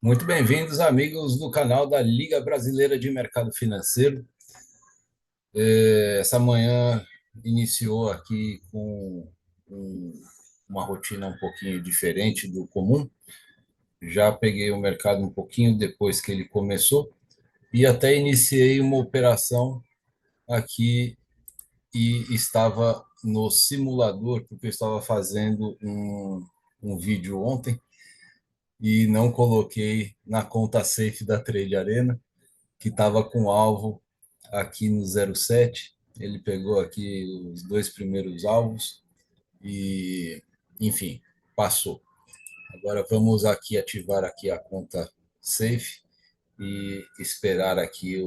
Muito bem-vindos, amigos do canal da Liga Brasileira de Mercado Financeiro. Essa manhã iniciou aqui com um- uma rotina um pouquinho diferente do comum. Já peguei o mercado um pouquinho depois que ele começou e até iniciei uma operação aqui e estava no simulador, porque eu estava fazendo um vídeo ontem e não coloquei na conta safe da Trade Arena, que estava com alvo aqui no 07. Ele pegou aqui os dois primeiros alvos e, enfim, passou. Agora vamos aqui ativar aqui a conta safe e esperar aqui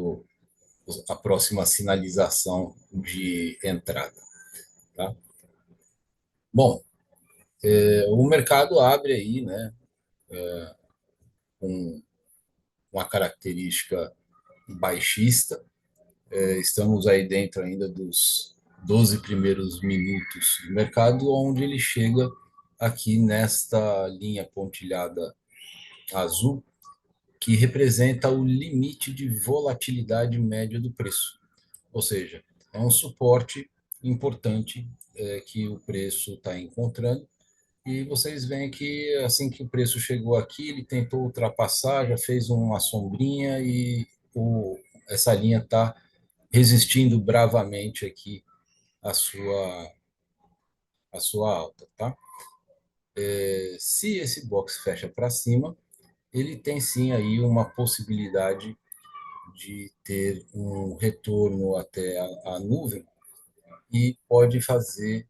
a próxima sinalização de entrada, tá? Bom, o mercado abre aí, né, com uma característica baixista. Estamos aí dentro ainda dos 12 primeiros minutos do mercado, onde ele chega aqui nesta linha pontilhada azul, que representa o limite de volatilidade média do preço. Ou seja, é um suporte importante que o preço está encontrando. E vocês veem que assim que o preço chegou aqui, ele tentou ultrapassar, já fez uma sombrinha e essa linha está resistindo bravamente aqui a sua alta, tá? Se esse box fecha para cima, ele tem sim aí uma possibilidade de ter um retorno até a nuvem e pode fazer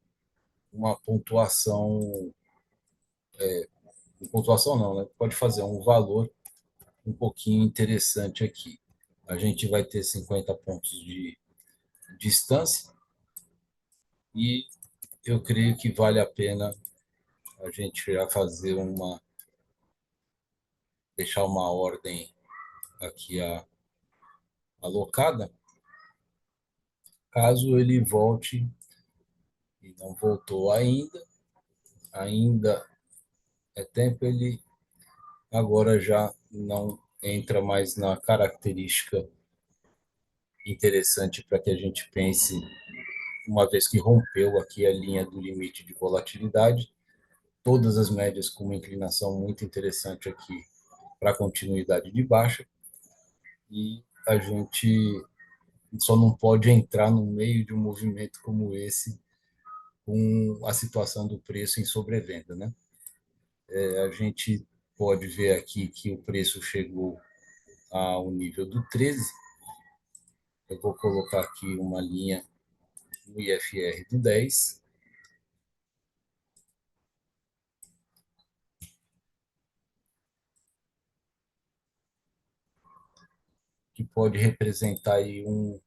uma pontuação não, né? Pode fazer um valor um pouquinho interessante aqui. A gente vai ter 50 pontos de distância e eu creio que vale a pena a gente já fazer deixar uma ordem aqui alocada, caso ele volte e não voltou ainda é tempo, ele agora já não entra mais na característica interessante para que a gente pense, uma vez que rompeu aqui a linha do limite de volatilidade, todas as médias com uma inclinação muito interessante aqui para continuidade de baixa, e a gente só não pode entrar no meio de um movimento como esse com a situação do preço em sobrevenda, né? A gente pode ver aqui que o preço chegou ao nível do 13. Eu vou colocar aqui uma linha no IFR do 10, que pode representar aí um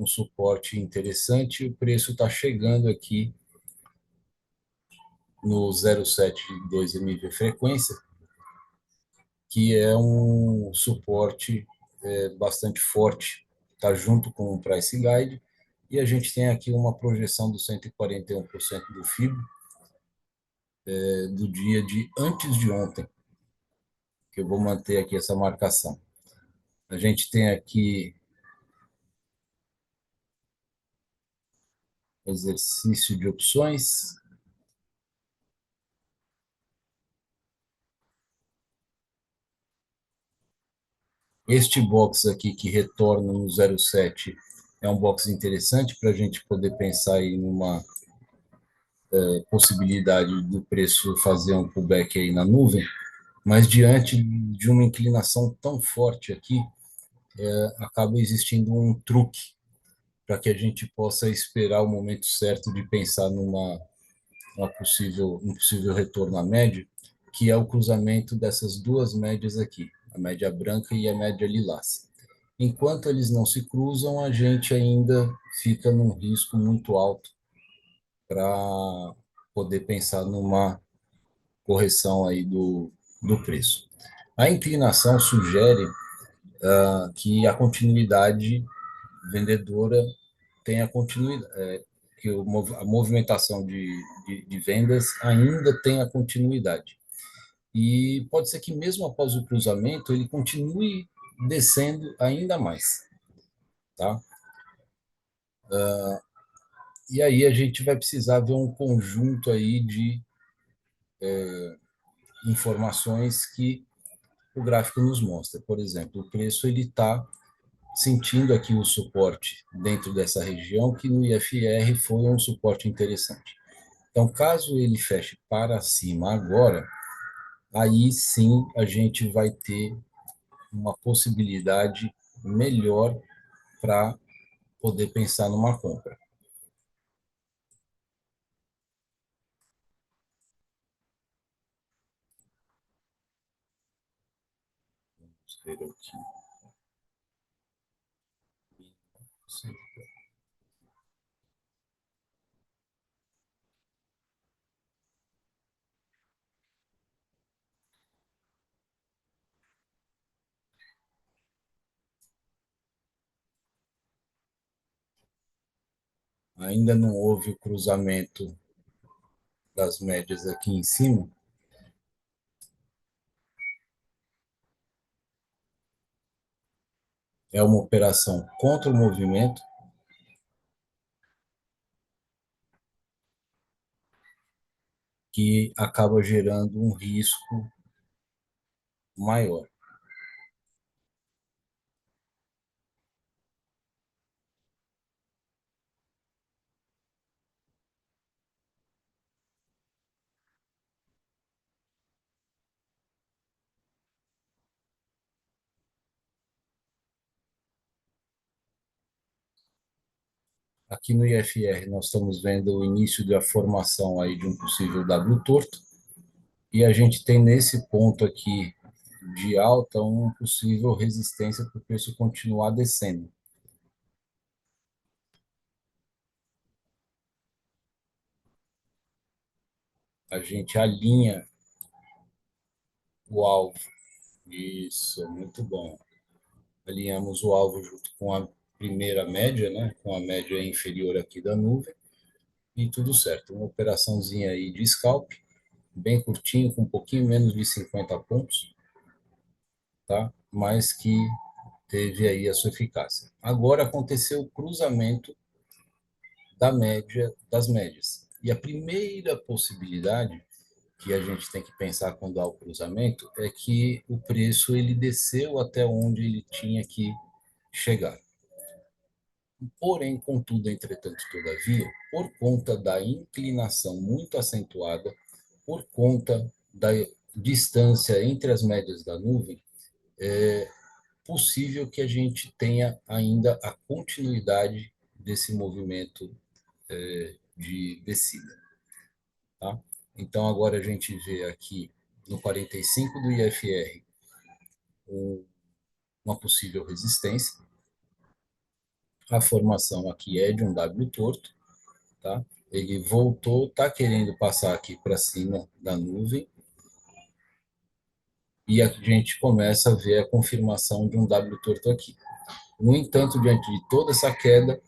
suporte interessante. O preço está chegando aqui no 0,72 MV frequência, que é um suporte bastante forte, está junto com o Price Guide, e a gente tem aqui uma projeção do 141% do FIB do dia de antes de ontem, que eu vou manter aqui essa marcação. A gente tem aqui exercício de opções. Este box aqui que retorna no 07 é um box interessante para a gente poder pensar em uma possibilidade do preço fazer um pullback aí na nuvem, mas diante de uma inclinação tão forte aqui, acaba existindo um truque para que a gente possa esperar o momento certo de pensar um possível retorno à média, que é o cruzamento dessas duas médias aqui, a média branca e a média lilás. Enquanto eles não se cruzam, a gente ainda fica num risco muito alto para poder pensar numa correção aí do preço. A inclinação sugere que a continuidade vendedora tenha continuidade, que a movimentação de vendas ainda tenha continuidade. E pode ser que mesmo após o cruzamento ele continue descendo ainda mais, tá? E aí a gente vai precisar ver um conjunto aí de informações que o gráfico nos mostra. Por exemplo, o preço ele está sentindo aqui o suporte dentro dessa região, que no IFR foi um suporte interessante. Então, caso ele feche para cima agora, aí sim a gente vai ter uma possibilidade melhor para poder pensar numa compra. Vamos ver aqui. Ainda não houve o cruzamento das médias aqui em cima. É uma operação contra o movimento que acaba gerando um risco maior. Aqui no IFR nós estamos vendo o início da formação aí de um possível W torto e a gente tem nesse ponto aqui de alta uma possível resistência para o preço continuar descendo. A gente alinha o alvo. Isso, muito bom. Alinhamos o alvo junto com a primeira média, né? Com a média inferior aqui da nuvem e tudo certo. Uma operaçãozinha aí de scalp, bem curtinho, com um pouquinho menos de 50 pontos, tá? Mas que teve aí a sua eficácia. Agora aconteceu o cruzamento da média das médias. E a primeira possibilidade que a gente tem que pensar quando há o cruzamento é que o preço ele desceu até onde ele tinha que chegar. Porém, contudo, entretanto, todavia, por conta da inclinação muito acentuada, por conta da distância entre as médias da nuvem, é possível que a gente tenha ainda a continuidade desse movimento de descida. Tá? Então, agora a gente vê aqui no 45 do IFR uma possível resistência. A formação aqui é de um W torto, tá? Ele voltou, está querendo passar aqui para cima da nuvem e a gente começa a ver a confirmação de um W torto aqui. No entanto, diante de toda essa queda,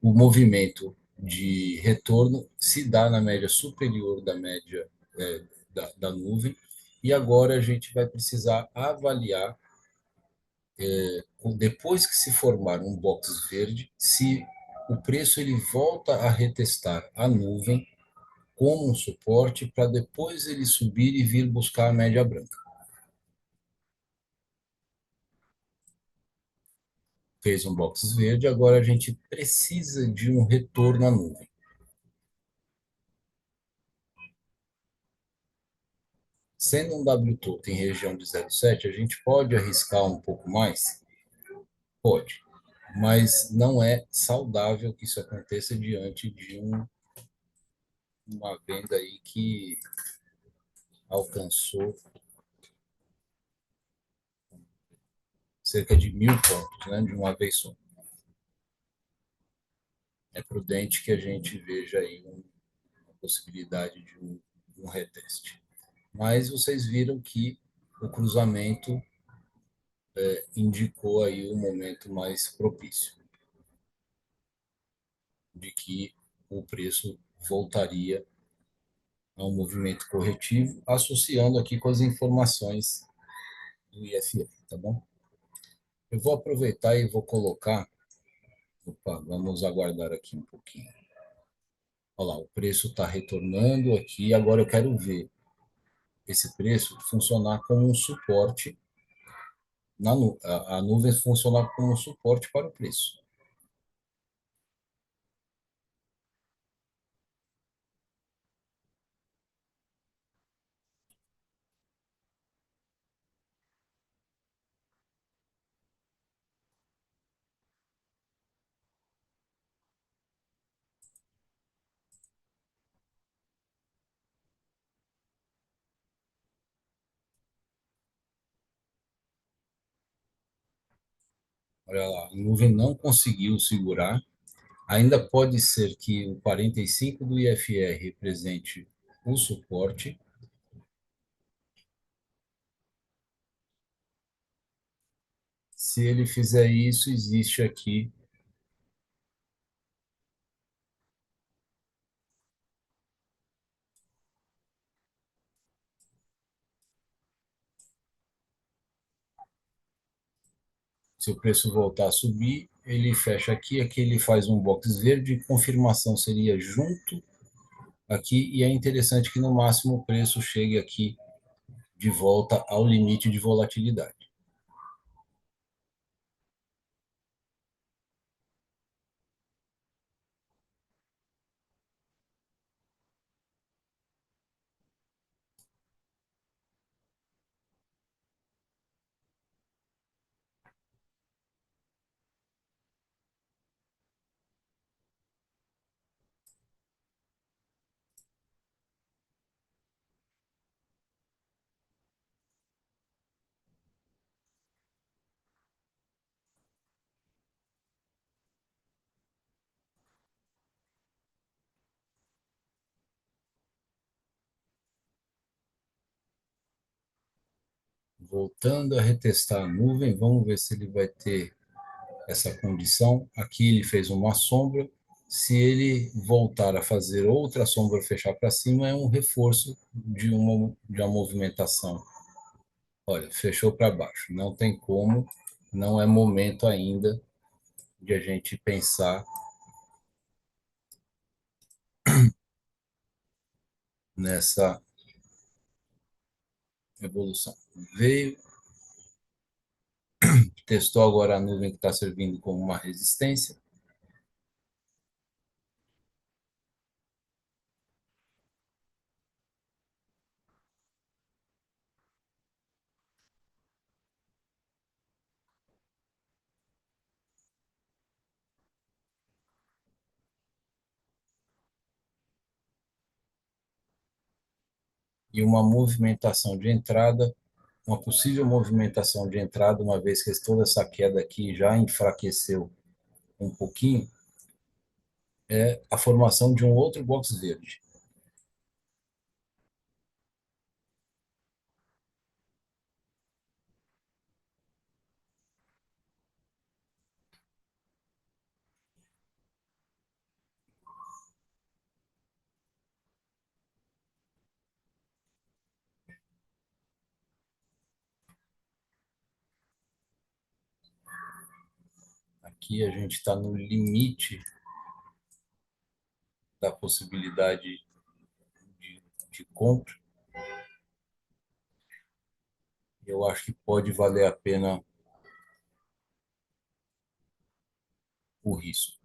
o movimento de retorno se dá na média superior da média da nuvem e agora a gente vai precisar avaliar, depois que se formar um box verde, se o preço ele volta a retestar a nuvem como um suporte para depois ele subir e vir buscar a média branca. Fez um box verde, agora a gente precisa de um retorno à nuvem. Sendo um W torto em região de 0,7, a gente pode arriscar um pouco mais? Pode, mas não é saudável que isso aconteça diante de uma venda aí que alcançou cerca de 1.000 pontos, né, de uma vez só. É prudente que a gente veja aí uma possibilidade de um reteste. Mas vocês viram que o cruzamento indicou aí o momento mais propício de que o preço voltaria a um movimento corretivo, associando aqui com as informações do IFR, tá bom? Eu vou aproveitar e vou colocar, opa, vamos aguardar aqui um pouquinho. Olha lá, o preço está retornando aqui, agora eu quero ver esse preço funcionar como um suporte, a nuvem funcionar como um suporte para o preço. Olha lá, a nuvem não conseguiu segurar. Ainda pode ser que o 45 do IFR represente o suporte. Se ele fizer isso, existe aqui. Se o preço voltar a subir, ele fecha aqui, aqui ele faz um box verde, confirmação seria junto aqui, e é interessante que no máximo o preço chegue aqui de volta ao limite de volatilidade. Voltando a retestar a nuvem, vamos ver se ele vai ter essa condição. Aqui ele fez uma sombra. Se ele voltar a fazer outra sombra fechar para cima, é um reforço de uma movimentação. Olha, fechou para baixo. Não tem como, não é momento ainda de a gente pensar nessa evolução. Veio, testou agora a nuvem que está servindo como uma resistência. E uma movimentação de entrada, uma possível movimentação de entrada, uma vez que toda essa queda aqui já enfraqueceu um pouquinho, é a formação de um outro box verde. Aqui a gente está no limite da possibilidade de compra. Eu acho que pode valer a pena o risco.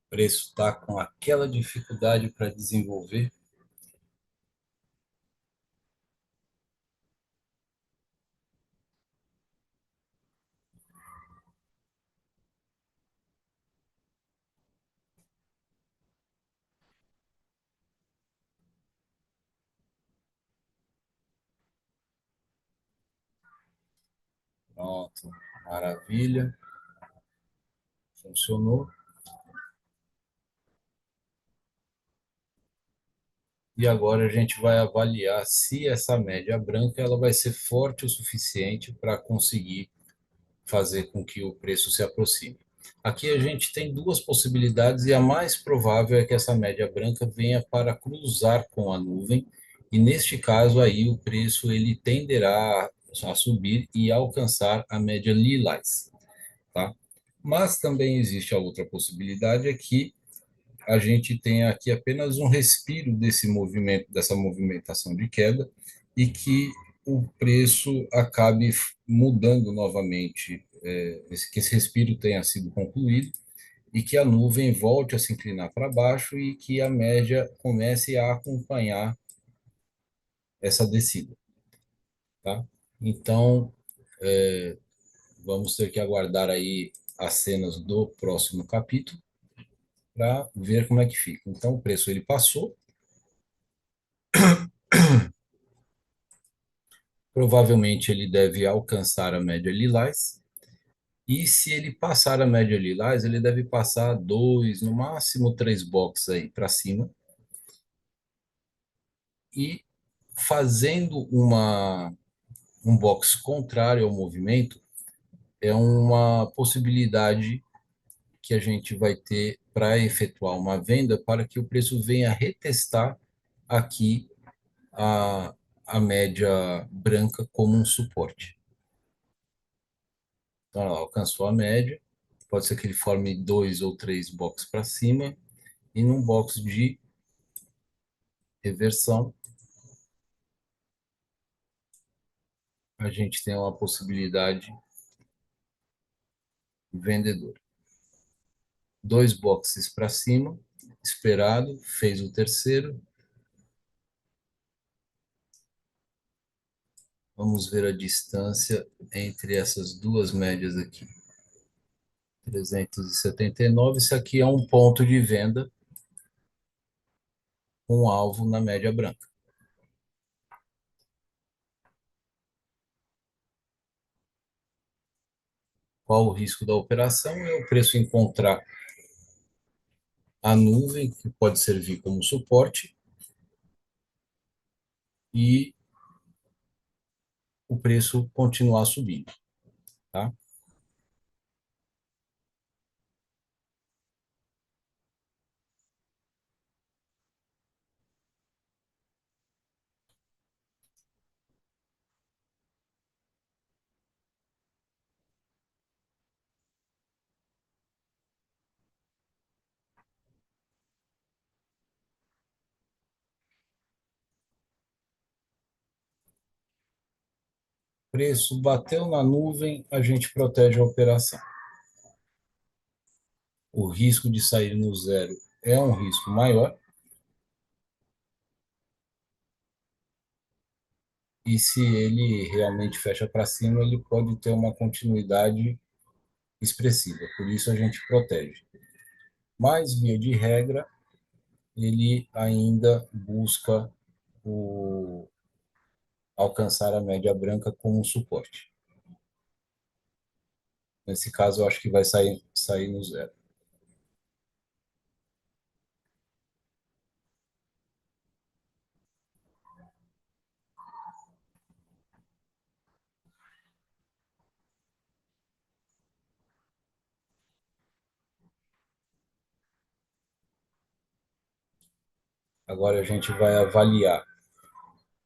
O preço está com aquela dificuldade para desenvolver. Pronto, maravilha, funcionou. E agora a gente vai avaliar se essa média branca ela vai ser forte o suficiente para conseguir fazer com que o preço se aproxime. Aqui a gente tem duas possibilidades e a mais provável é que essa média branca venha para cruzar com a nuvem e neste caso aí o preço ele tenderá a subir e alcançar a média lilás, tá? Mas também existe a outra possibilidade é que a gente tem aqui apenas um respiro desse movimento, dessa movimentação de queda, e que o preço acabe mudando novamente, que esse respiro tenha sido concluído e que a nuvem volte a se inclinar para baixo e que a média comece a acompanhar essa descida, tá? Então, vamos ter que aguardar aí as cenas do próximo capítulo para ver como é que fica. Então, o preço ele passou, provavelmente ele deve alcançar a média lilás, e se ele passar a média lilás, ele deve passar dois, no máximo três boxes aí para cima, e fazendo um box contrário ao movimento, é uma possibilidade que a gente vai ter para efetuar uma venda para que o preço venha retestar aqui a, a média branca como um suporte. Então, ela alcançou a média, pode ser que ele forme dois ou três boxes para cima, e num box de reversão, a gente tem uma possibilidade vendedora. Dois boxes para cima, esperado, fez o terceiro. Vamos ver a distância entre essas duas médias aqui. 379, isso aqui é um ponto de venda, um alvo na média branca. Qual o risco da operação? É o preço encontrar a nuvem, que pode servir como suporte, e o preço continuar subindo, tá? Preço bateu na nuvem, a gente protege a operação. O risco de sair no zero é um risco maior, e se ele realmente fecha para cima, ele pode ter uma continuidade expressiva, por isso a gente protege. Mas, via de regra, ele ainda busca o, alcançar a média branca como um suporte. Nesse caso, eu acho que vai sair no zero. Agora a gente vai avaliar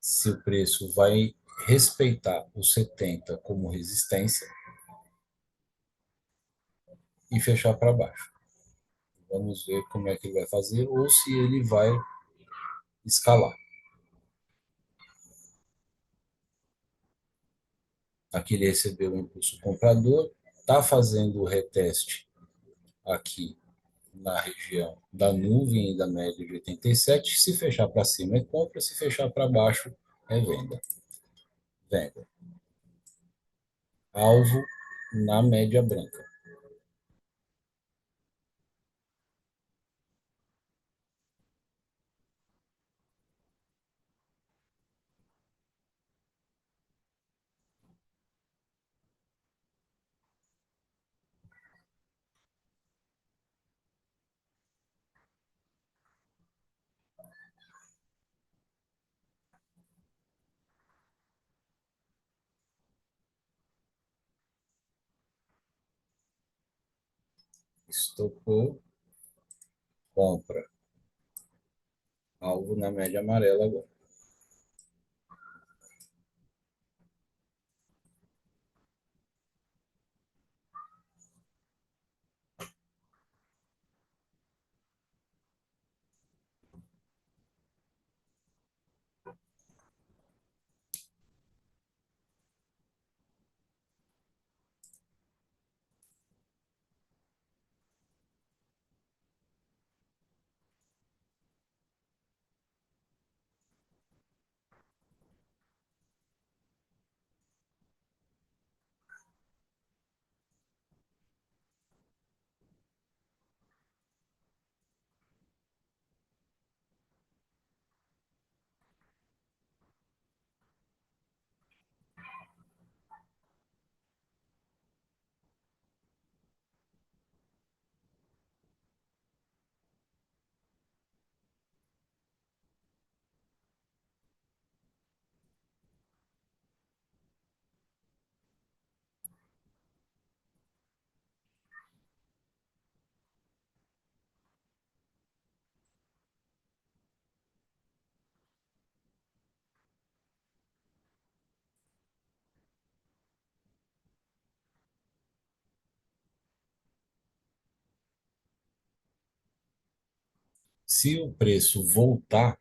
se o preço vai respeitar o 70 como resistência e fechar para baixo. Vamos ver como é que ele vai fazer ou se ele vai escalar. Aqui ele recebeu o impulso comprador, está fazendo o reteste aqui na região da nuvem e da média de 87. Se fechar para cima é compra, se fechar para baixo é venda. Venda. Alvo na média branca. Estocou, compra. Alvo na média amarela agora. Se o preço voltar,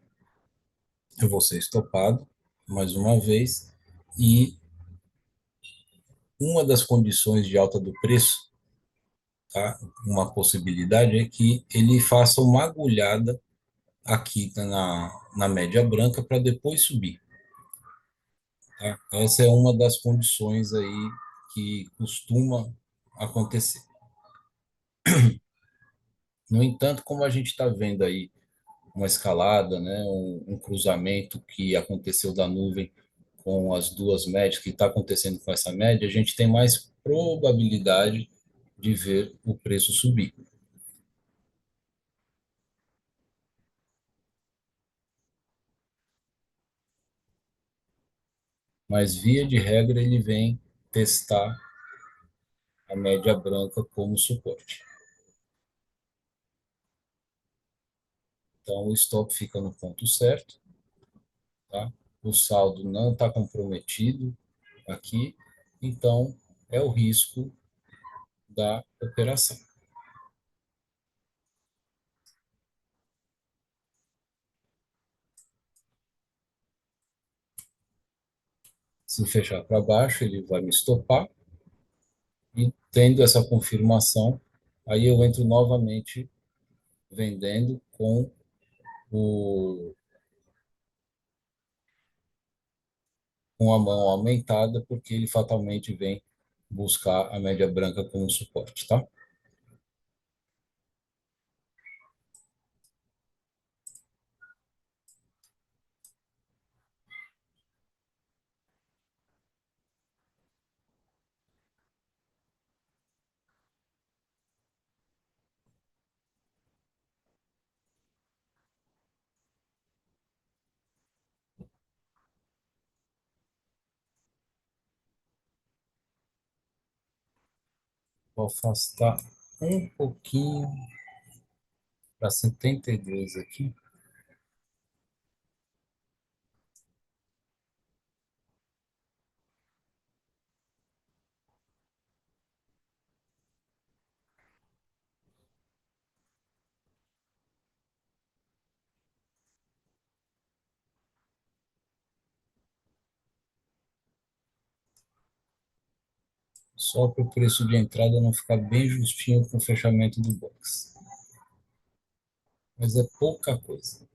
eu vou ser estopado mais uma vez. E uma das condições de alta do preço, tá? Uma possibilidade é que ele faça uma agulhada aqui na média branca para depois subir. Tá? Essa é uma das condições aí que costuma acontecer. No entanto, como a gente está vendo aí uma escalada, né, um cruzamento que aconteceu da nuvem com as duas médias, que está acontecendo com essa média, a gente tem mais probabilidade de ver o preço subir. Mas, via de regra, ele vem testar a média branca como suporte. Então, o stop fica no ponto certo, tá? O saldo não está comprometido aqui, então é o risco da operação. Se fechar para baixo, ele vai me estopar, e tendo essa confirmação, aí eu entro novamente vendendo o, com a mão aumentada, porque ele fatalmente vem buscar a média branca como suporte, tá? Vou afastar um pouquinho para 72 aqui, só para o preço de entrada não ficar bem justinho com o fechamento do box. mas é pouca coisa.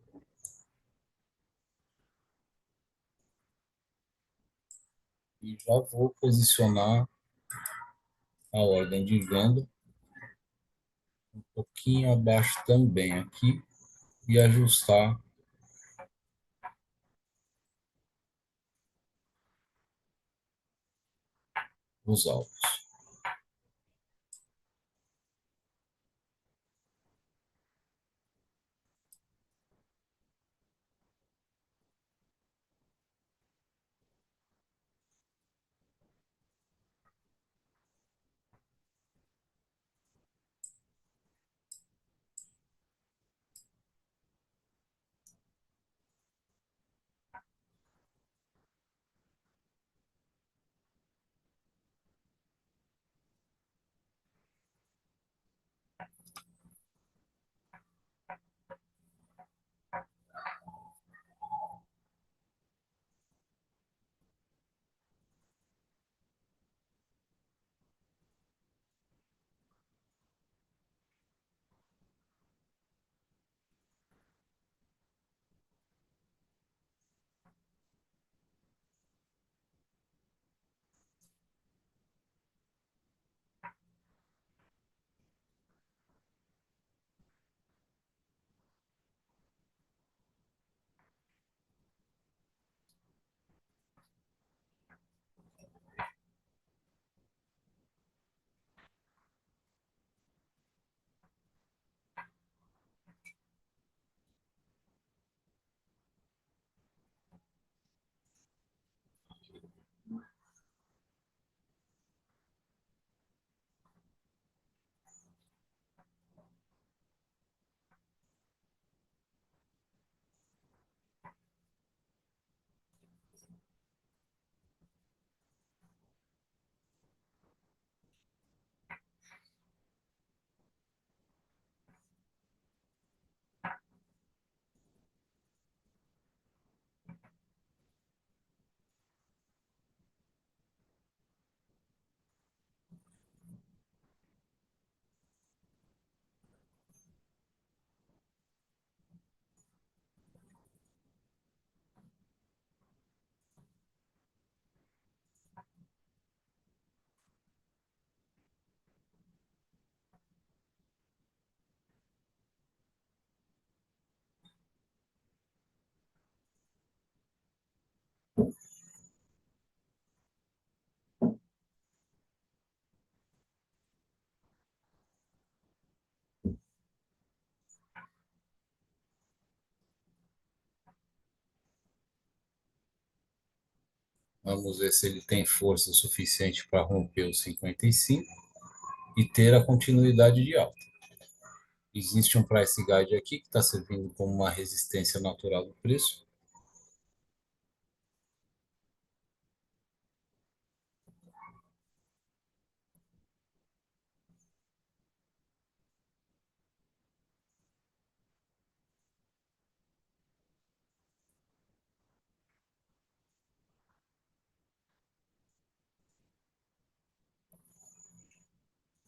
E já vou posicionar a ordem de venda um pouquinho abaixo também aqui e ajustar os alvos. Vamos ver se ele tem força suficiente para romper os 55 e ter a continuidade de alta. Existe um price guide aqui que está servindo como uma resistência natural do preço.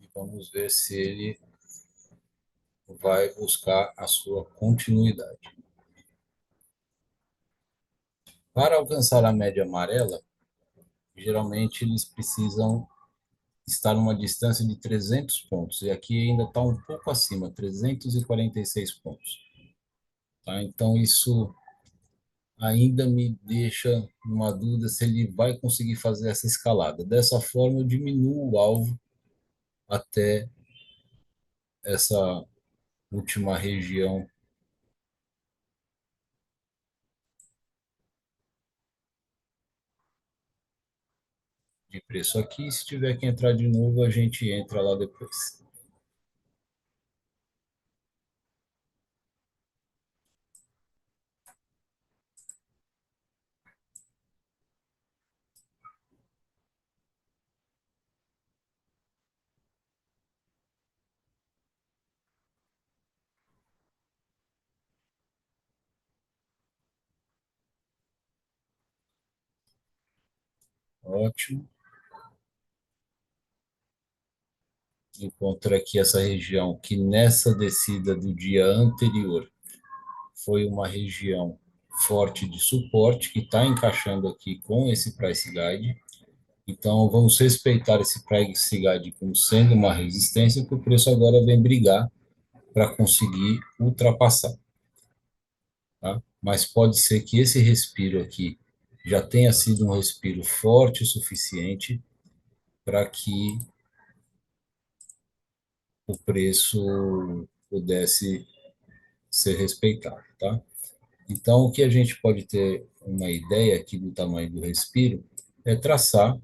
E vamos ver se ele vai buscar a sua continuidade. Para alcançar a média amarela, geralmente eles precisam estar numa distância de 300 pontos, e aqui ainda está um pouco acima, 346 pontos. Tá? Então, isso ainda me deixa uma dúvida se ele vai conseguir fazer essa escalada. Dessa forma, eu diminuo o alvo até essa última região de preço aqui. Se tiver que entrar de novo, a gente entra lá depois. Ótimo. encontra aqui essa região que nessa descida do dia anterior foi uma região forte de suporte, que está encaixando aqui com esse price guide. Então, vamos respeitar esse price guide como sendo uma resistência, que o preço agora vem brigar para conseguir ultrapassar, tá? Mas pode ser que esse respiro aqui já tenha sido um respiro forte o suficiente para que o preço pudesse ser respeitado, tá? Então, o que a gente pode ter uma ideia aqui do tamanho do respiro é traçar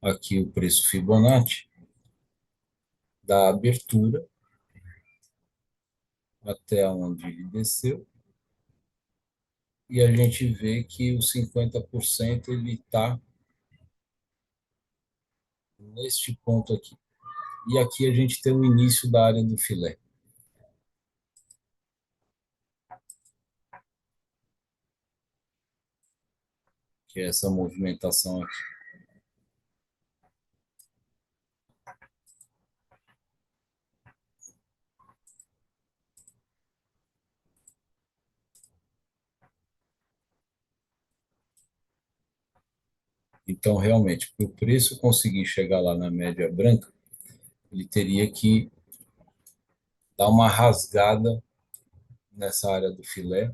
aqui o preço Fibonacci da abertura até onde ele desceu, e a gente vê que o 50% ele está neste ponto aqui. E aqui a gente tem o início da área do filé, que é essa movimentação aqui. Então, realmente, para o preço conseguir chegar lá na média branca, ele teria que dar uma rasgada nessa área do filé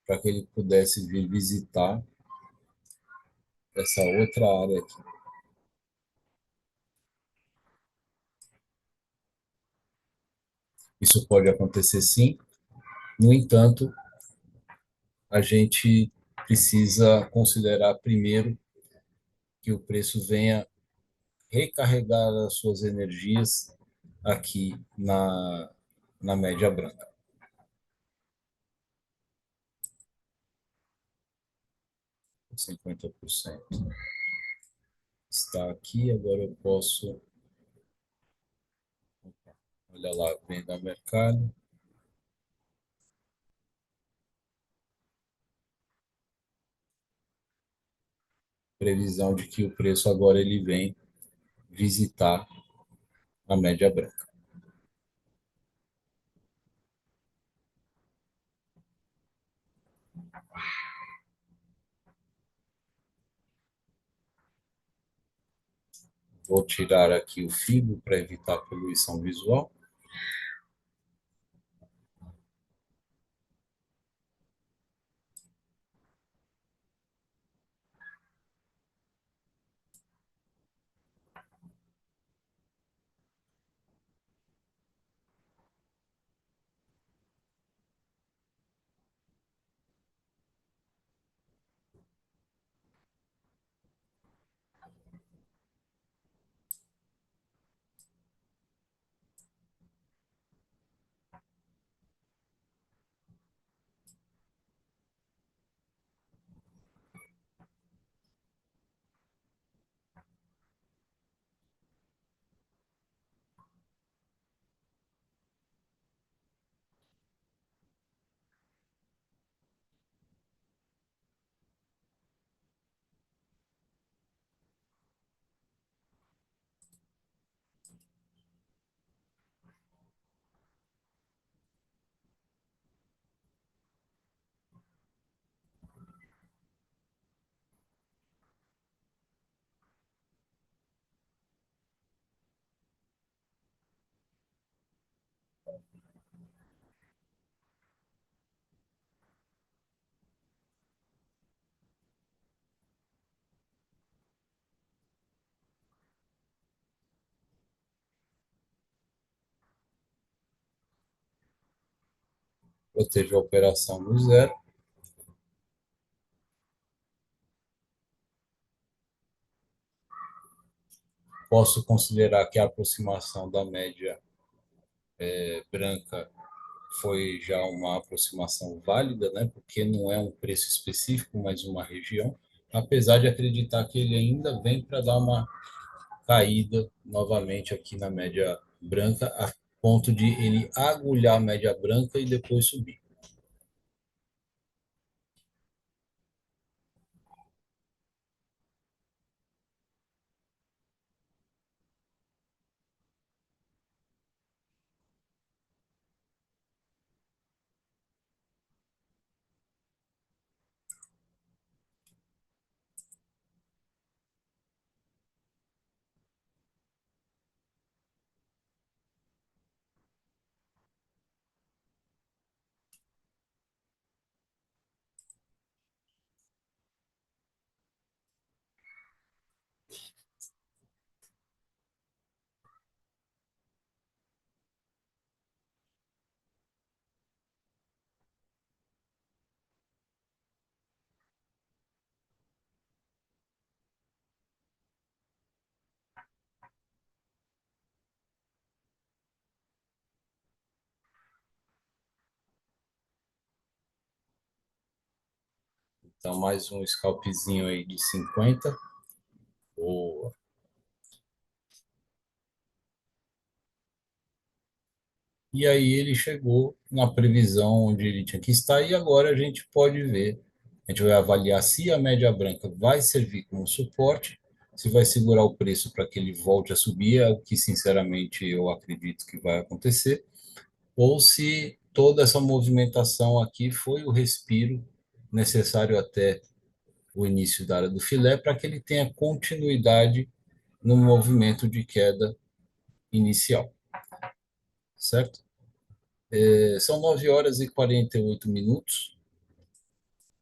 para que ele pudesse vir visitar essa outra área aqui. Isso pode acontecer sim, no entanto, a gente precisa considerar primeiro que o preço venha recarregar as suas energias aqui na média branca. 50% está aqui, agora eu posso olhar lá, venda ao mercado, previsão de que o preço agora ele vem visitar a média branca. Vou tirar aqui o FIBO para evitar poluição visual. Protejo a operação no zero. Posso considerar que a aproximação da média branca foi já uma aproximação válida, né? Porque não é um preço específico, mas uma região, apesar de acreditar que ele ainda vem para dar uma caída novamente aqui na média branca, a ponto de ele agulhar a média branca e depois subir. Então, mais um scalpzinho aí de 50. Boa. E aí ele chegou na previsão onde ele tinha que estar, e agora a gente pode ver, a gente vai avaliar se a média branca vai servir como suporte, se vai segurar o preço para que ele volte a subir, é o que sinceramente eu acredito que vai acontecer, ou se toda essa movimentação aqui foi o respiro necessário até o início da área do filé para que ele tenha continuidade no movimento de queda inicial, certo? São 9 horas e 48 minutos.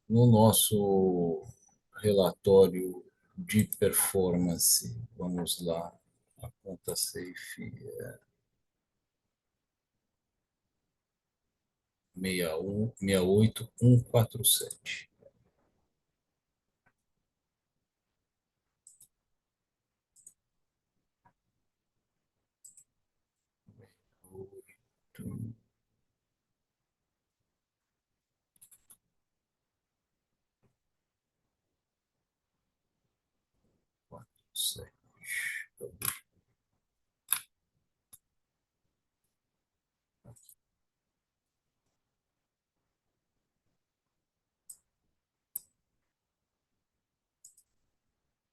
No nosso relatório de performance, vamos lá, a conta safe 68147.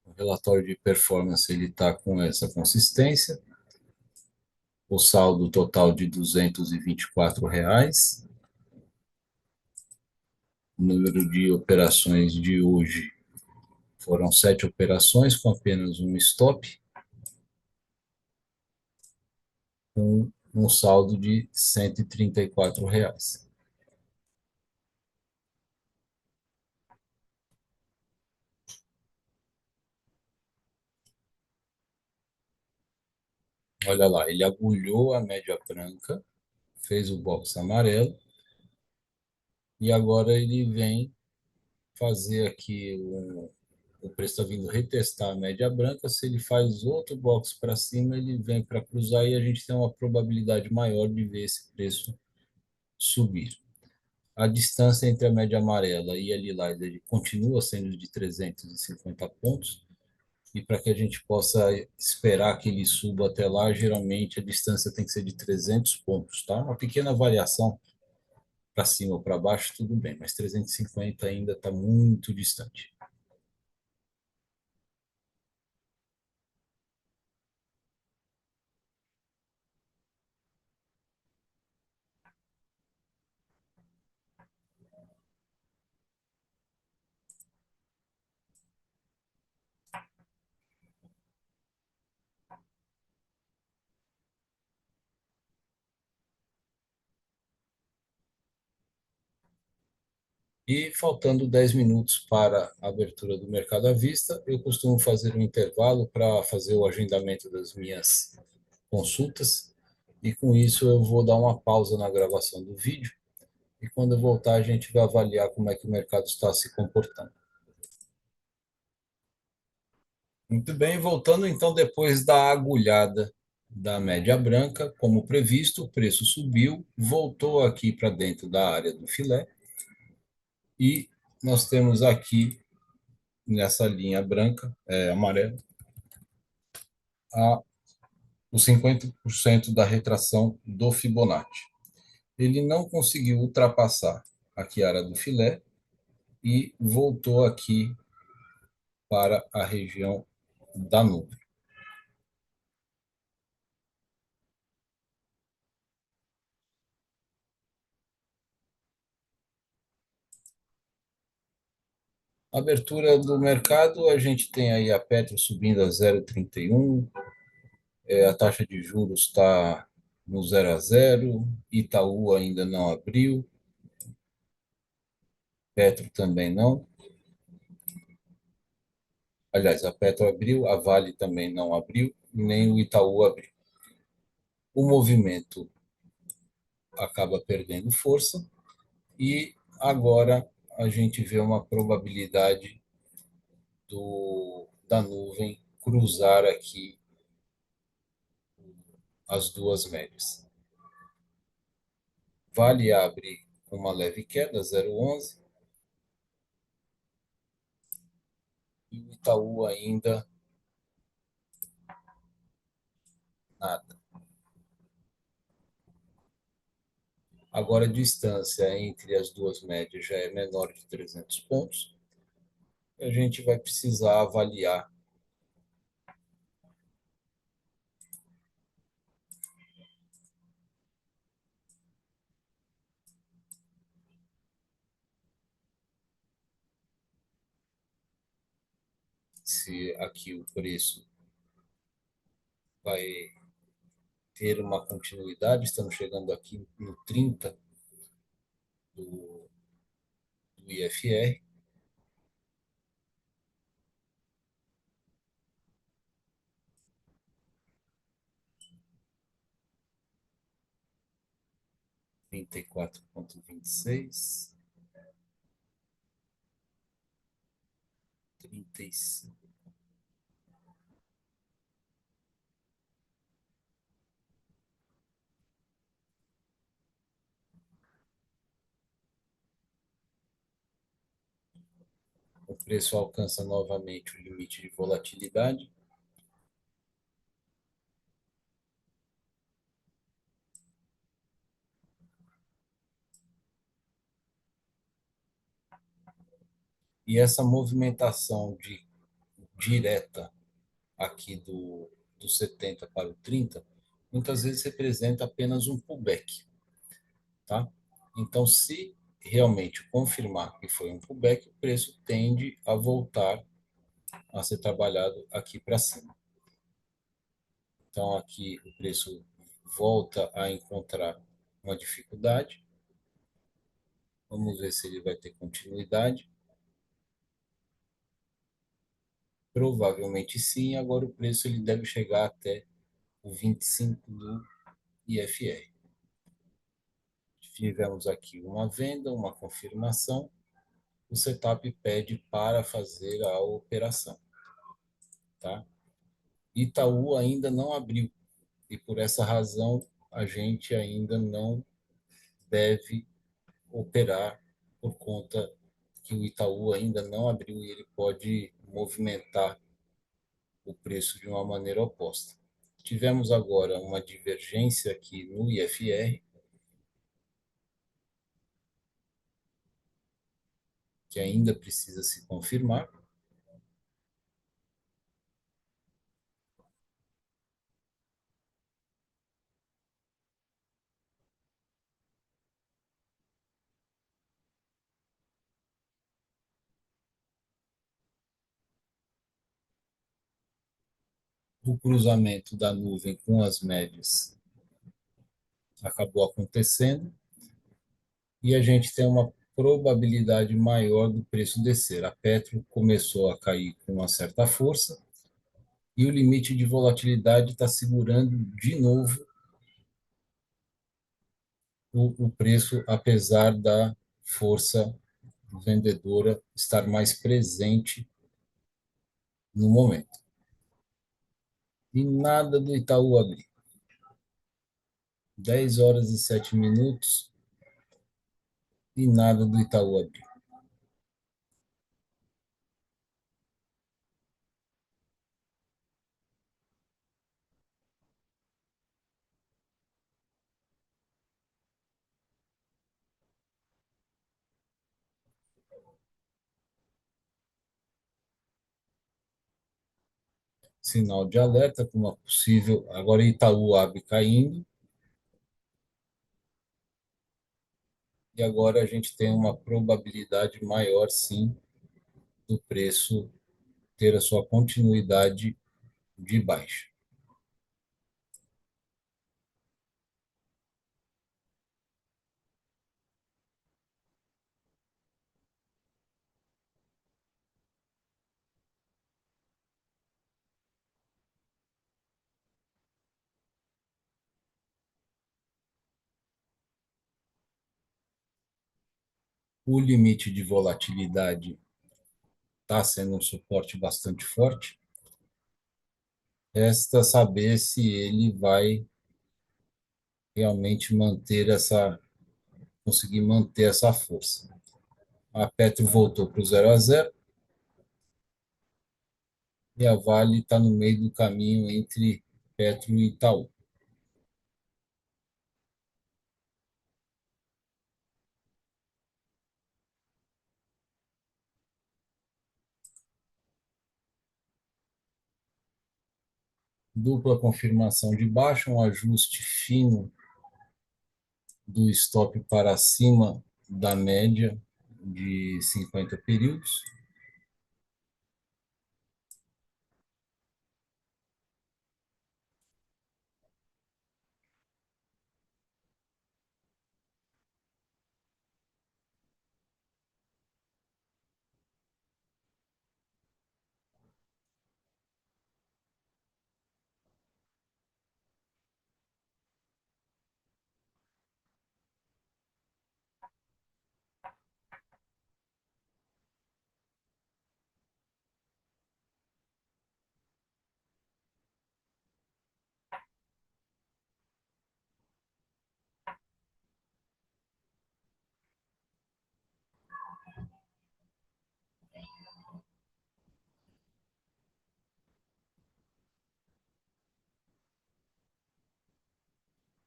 O relatório de performance ele está com essa consistência, o saldo total de R$ 224, o número de operações de hoje foram 7 operações com apenas um stop, com um saldo de R$ 134. Olha lá, ele agulhou a média branca, fez o box amarelo e agora ele vem fazer aqui o preço está vindo retestar a média branca. Se ele faz outro box para cima, ele vem para cruzar e a gente tem uma probabilidade maior de ver esse preço subir. A distância entre a média amarela e a lilás ele continua sendo de 350 pontos. E para que a gente possa esperar que ele suba até lá, geralmente a distância tem que ser de 300 pontos, tá? Uma pequena variação para cima ou para baixo, tudo bem, mas 350 ainda está muito distante. E faltando 10 minutos para a abertura do mercado à vista, eu costumo fazer um intervalo para fazer o agendamento das minhas consultas, e com isso eu vou dar uma pausa na gravação do vídeo, e quando eu voltar a gente vai avaliar como é que o mercado está se comportando. Muito bem, voltando então depois da agulhada da média branca, como previsto, o preço subiu, voltou aqui para dentro da área do filé e nós temos aqui nessa linha branca, amarela, a, os 50% da retração do Fibonacci. Ele não conseguiu ultrapassar aqui a área do filé e voltou aqui para a região da nuvem. Abertura do mercado, a gente tem aí a Petro subindo a 0,31, a taxa de juros está no 0 a 0, Itaú ainda não abriu, Petro também não. Aliás, a Petro abriu, a Vale também não abriu, nem o Itaú abriu. O movimento acaba perdendo força e agora a gente vê uma probabilidade da nuvem cruzar aqui as duas médias. Vale abre com uma leve queda, 0,11. e o Itaú ainda nada. Agora, a distância entre as duas médias já é menor de 300 pontos. A gente vai precisar avaliar se aqui o preço vai ter uma continuidade. Estamos chegando aqui no 30 do, do IFR, 34,26, 35. O preço alcança novamente o limite de volatilidade e essa movimentação direta aqui do 70 para o 30 muitas vezes representa apenas um pullback, tá? Então, se realmente confirmar que foi um pullback, o preço tende a voltar a ser trabalhado aqui para cima. Então, aqui o preço volta a encontrar uma dificuldade. Vamos ver se ele vai ter continuidade. Provavelmente sim. Agora o preço ele deve chegar até o 25 do IFR. Tivemos aqui uma venda, uma confirmação. O setup pede para fazer a operação, tá? Itaú ainda não abriu e por essa razão a gente ainda não deve operar por conta que o Itaú ainda não abriu e ele pode movimentar o preço de uma maneira oposta. Tivemos agora uma divergência aqui no IFR, que ainda precisa se confirmar. O cruzamento da nuvem com as médias acabou acontecendo e a gente tem uma probabilidade maior do preço descer. A Petro começou a cair com uma certa força e o limite de volatilidade está segurando de novo o preço, apesar da força vendedora estar mais presente no momento. E nada do Itaú abrir. 10 horas e 7 minutos e nada do Itaú abrir. Sinal de alerta com uma possível. Agora Itaú abre caindo. E agora a gente tem uma probabilidade maior, sim, do preço ter a sua continuidade de baixa. O limite de volatilidade está sendo um suporte bastante forte. Resta saber se ele vai realmente conseguir manter essa força. A Petro voltou para o 0 a 0 e a Vale está no meio do caminho entre Petro e Itaú. Dupla confirmação de baixa, um ajuste fino do stop para cima da média de 50 períodos.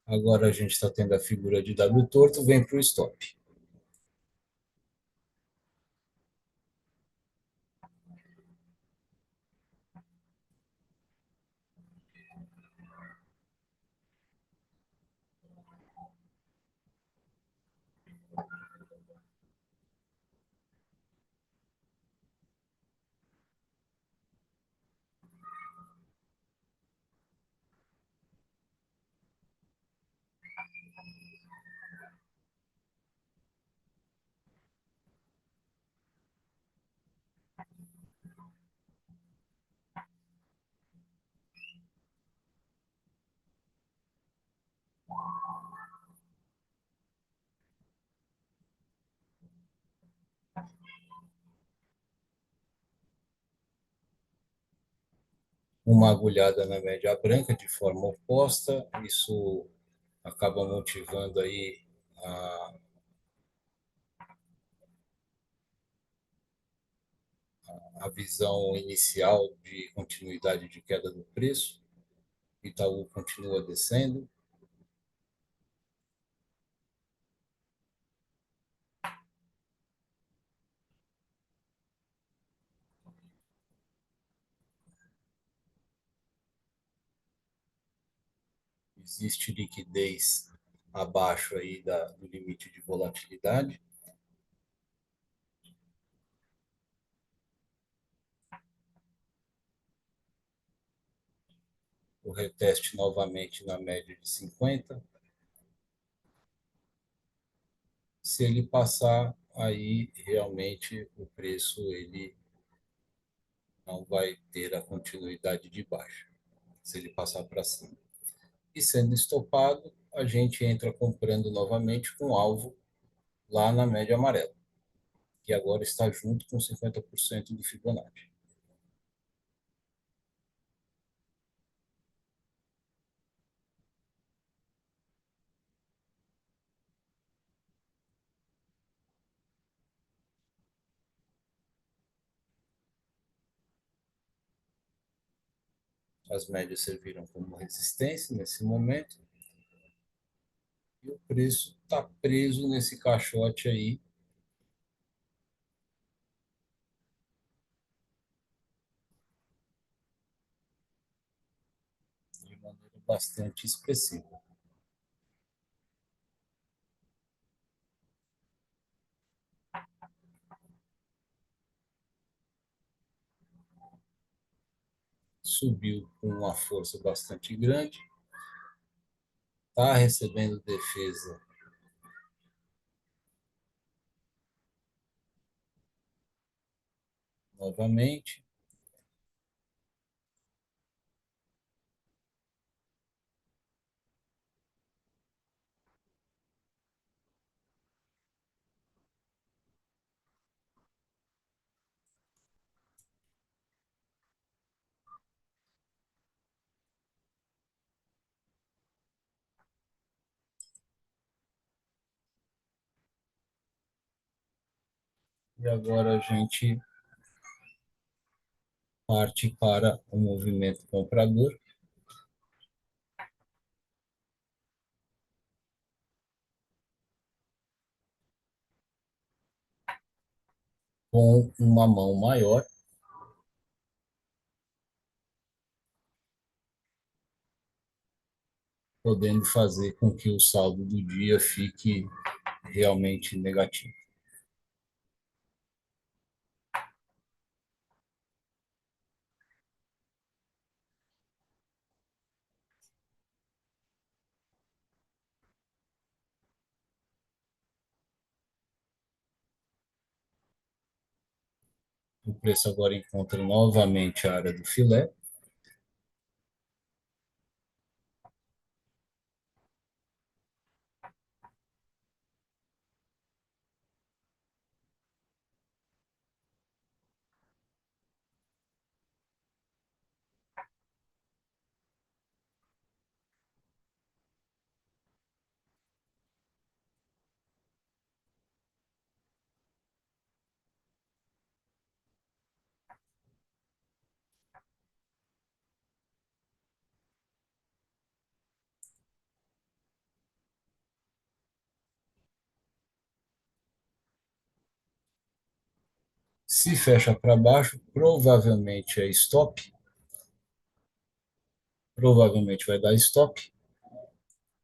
Agora a gente está tendo a figura de W torto, vem para o stop. Uma agulhada na média branca de forma oposta, isso acaba motivando aí a, a visão inicial de continuidade de queda do preço. Itaú continua descendo. Existe liquidez abaixo aí do limite de volatilidade. O reteste novamente na média de 50. Se ele passar, aí realmente o preço ele não vai ter a continuidade de baixa, se ele passar para cima. E sendo estopado, a gente entra comprando novamente com alvo lá na média amarela, que agora está junto com 50% do Fibonacci. As médias serviram como resistência nesse momento e o preço está preso nesse caixote aí de maneira bastante expressiva. Subiu com uma força bastante grande, está recebendo defesa novamente. E agora a gente parte para o movimento comprador com uma mão maior, podendo fazer com que o saldo do dia fique realmente negativo. O preço agora encontra novamente a área do filé. Se fecha para baixo, provavelmente é stop, provavelmente vai dar stop,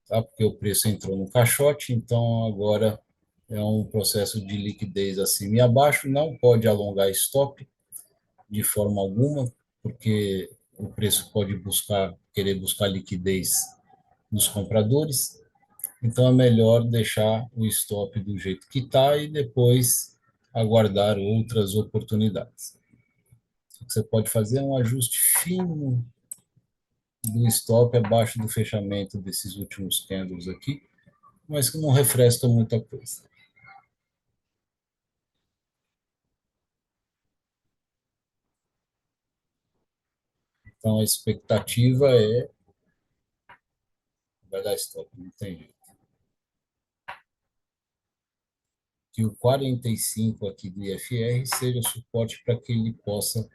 tá? Porque o preço entrou no caixote, então agora é um processo de liquidez acima e abaixo, não pode alongar stop de forma alguma, porque o preço pode querer buscar liquidez dos compradores, então é melhor deixar o stop do jeito que está e depois aguardar outras oportunidades. O que você pode fazer é um ajuste fino do stop abaixo do fechamento desses últimos candles aqui, mas que não refresca muita coisa. Então a expectativa é vai dar stop, não tem jeito. Que o 45 aqui do IFR seja suporte para que ele possa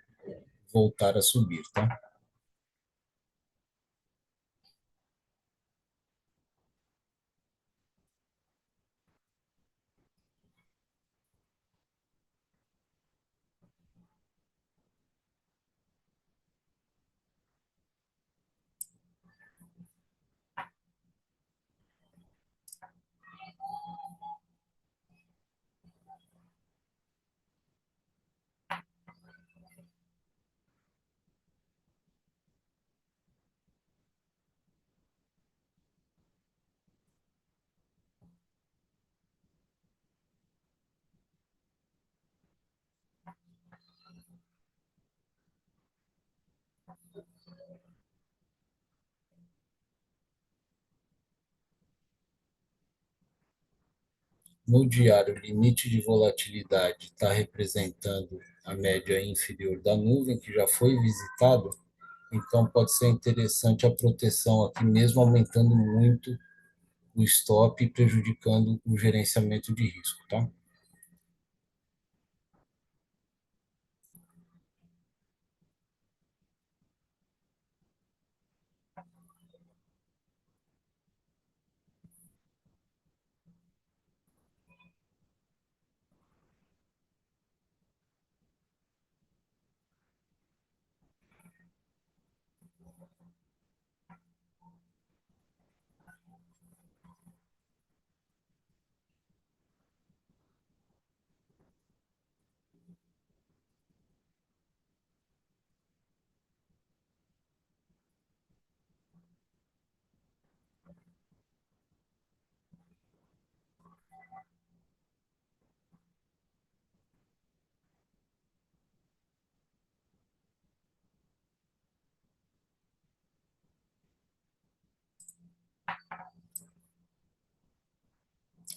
voltar a subir, tá? No diário, o limite de volatilidade está representando a média inferior da nuvem, que já foi visitada, então pode ser interessante a proteção aqui, mesmo aumentando muito o stop e prejudicando o gerenciamento de risco, tá?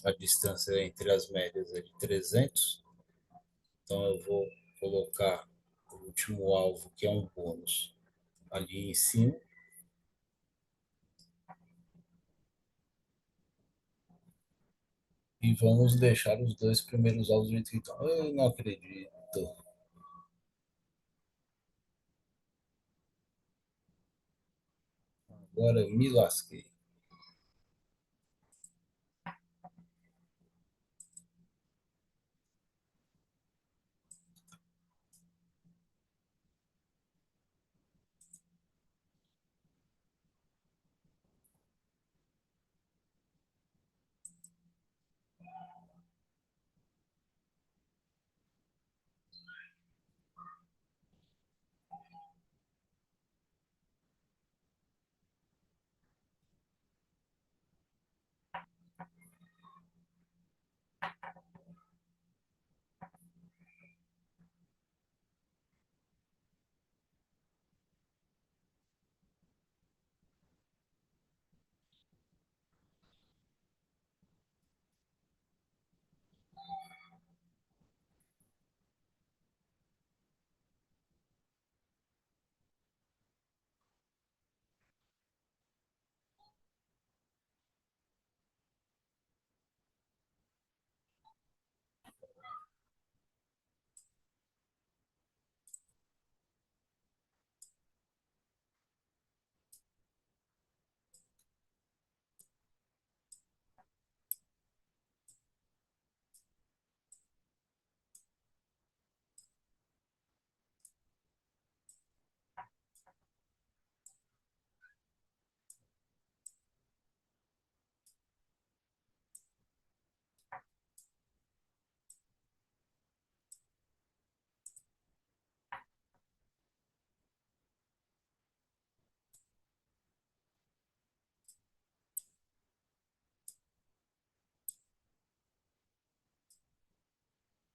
A distância entre as médias é de 300, então eu vou colocar o último alvo, que é um bônus, ali em cima, e vamos deixar os dois primeiros alvos do jeito que estão. Eu não acredito. Agora eu me lasquei.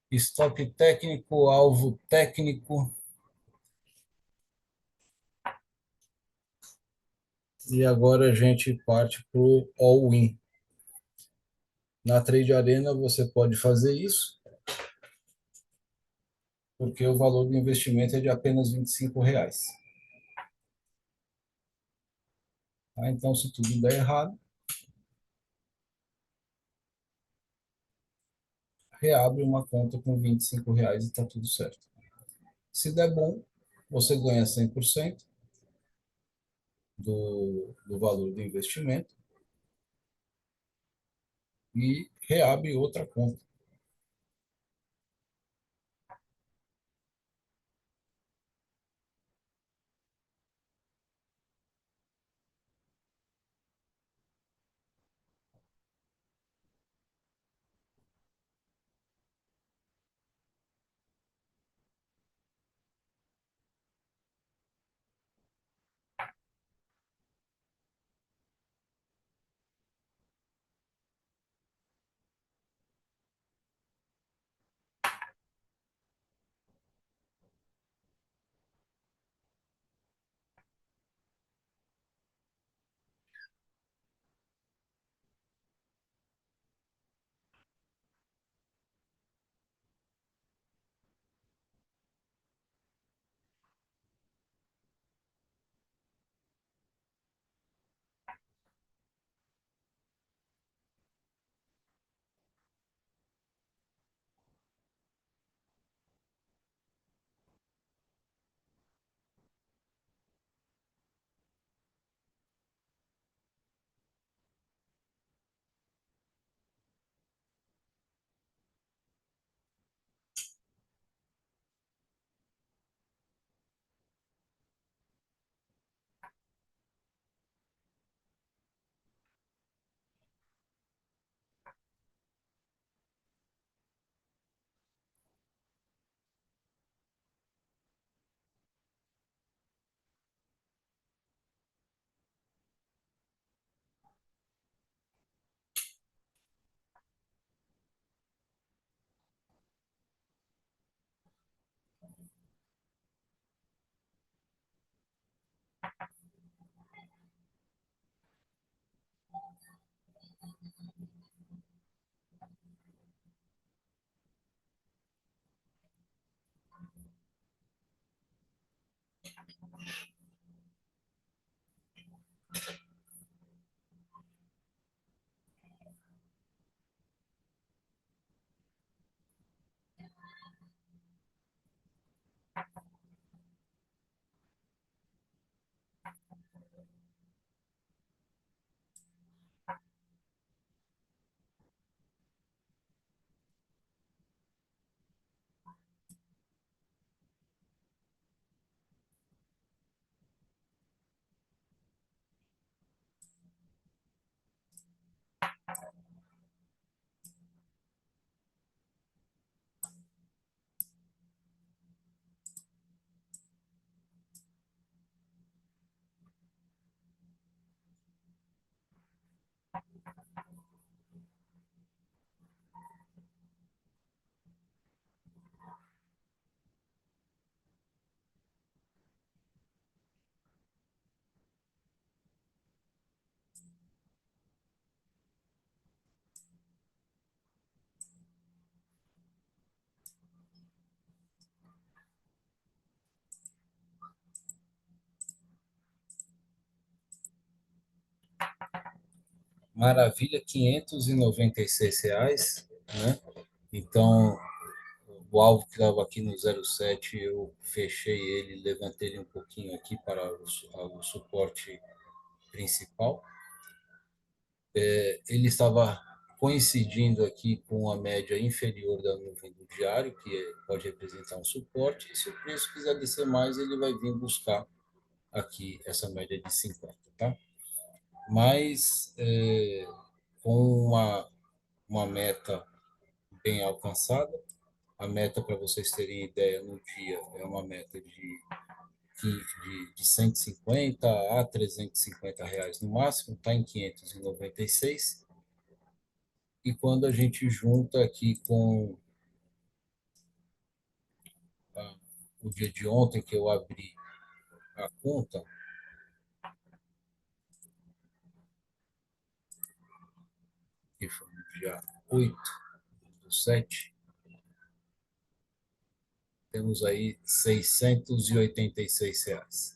Estoque técnico, alvo técnico. E agora a gente parte para o all-in. Na Trade Arena você pode fazer isso, porque o valor do investimento é de apenas R$ 25. Tá? Então, se tudo der errado, reabre uma conta com R$ 25 e está tudo certo. Se der bom, você ganha 100% do valor do investimento e reabre outra conta. maravilha, R$ 596, né? Então, o alvo que estava aqui no 07, eu fechei ele, levantei ele um pouquinho aqui para o suporte principal. Ele estava coincidindo aqui com a média inferior da nuvem do diário, pode representar um suporte, e se o preço quiser descer mais, ele vai vir buscar aqui essa média de 50, tá? Mas com uma meta bem alcançada, a meta, para vocês terem ideia, no dia é uma meta de 150 a R$ 350 no máximo, está em 596. E quando a gente junta aqui com o dia de ontem, que eu abri a conta, que foi no dia 8/7, temos aí R$ 686.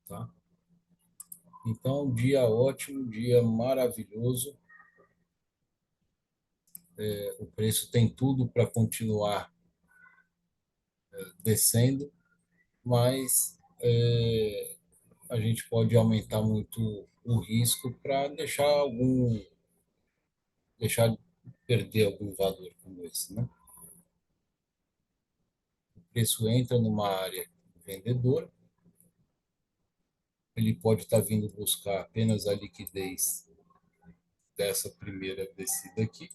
Tá? Então, dia ótimo, dia maravilhoso. O preço tem tudo para continuar descendo, mas a gente pode aumentar muito o risco para deixar perder algum valor como esse, né? O preço entra numa área vendedora, ele pode estar vindo buscar apenas a liquidez dessa primeira descida aqui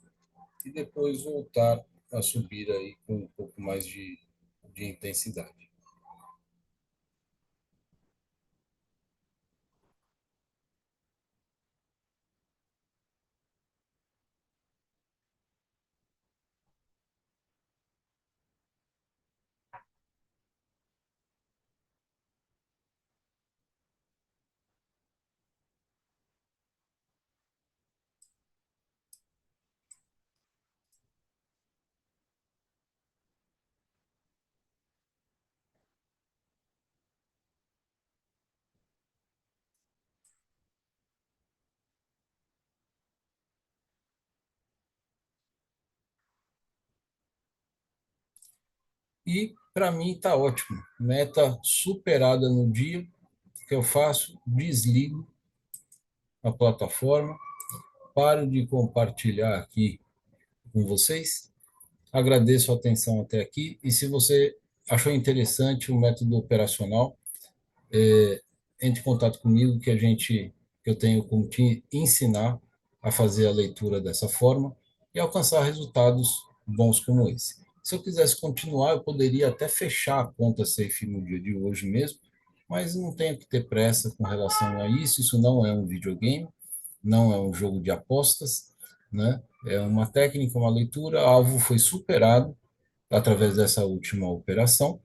e depois voltar a subir aí com um pouco mais de intensidade. E para mim está ótimo. Meta superada no dia. O que eu faço? Desligo a plataforma, paro de compartilhar aqui com vocês. Agradeço a atenção até aqui. E se você achou interessante o método operacional, entre em contato comigo que eu tenho como te ensinar a fazer a leitura dessa forma e alcançar resultados bons como esse. Se eu quisesse continuar, eu poderia até fechar a conta Safe no dia de hoje mesmo, mas não tenho que ter pressa com relação a isso. Isso não é um videogame, não é um jogo de apostas, né? É uma técnica, uma leitura. O alvo foi superado através dessa última operação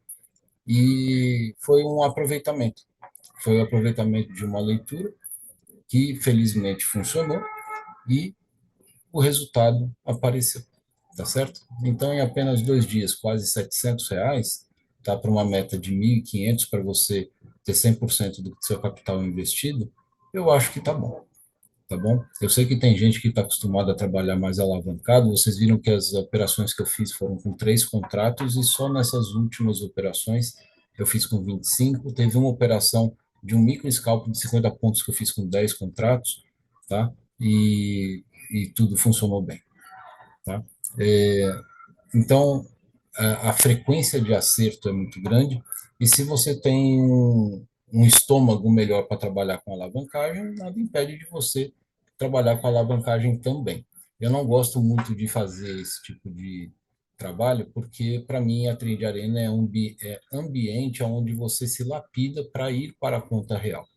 e foi um aproveitamento. Foi o aproveitamento de uma leitura que felizmente funcionou e o resultado apareceu, tá certo? Então, em apenas 2 dias, quase R$ 700, tá, para uma meta de 1.500 para você ter 100% do seu capital investido, eu acho que tá bom. Tá bom? Eu sei que tem gente que está acostumada a trabalhar mais alavancado. Vocês viram que as operações que eu fiz foram com 3 contratos e só nessas últimas operações eu fiz com 25. Teve uma operação de um micro scalp de 50 pontos que eu fiz com 10 contratos, tá? E tudo funcionou bem, tá? Então, a frequência de acerto é muito grande, e se você tem um estômago melhor para trabalhar com alavancagem, nada impede de você trabalhar com alavancagem também. Eu não gosto muito de fazer esse tipo de trabalho, porque, para mim, a Trade Arena é ambiente onde você se lapida para ir para a conta real.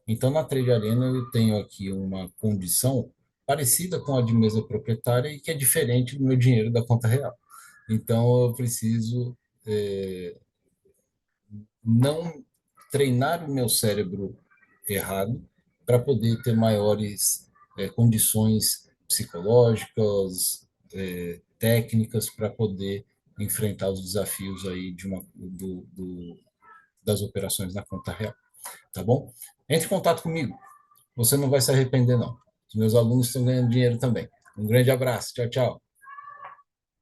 Então, na Trade Arena, eu tenho aqui uma condição parecida com a de mesa proprietária e que é diferente do meu dinheiro da conta real. Então, eu preciso não treinar o meu cérebro errado para poder ter maiores condições psicológicas, técnicas para poder enfrentar os desafios aí das operações na conta real, tá bom? Entre em contato comigo, você não vai se arrepender não. os meus alunos estão ganhando dinheiro também. Um grande abraço. Tchau, tchau.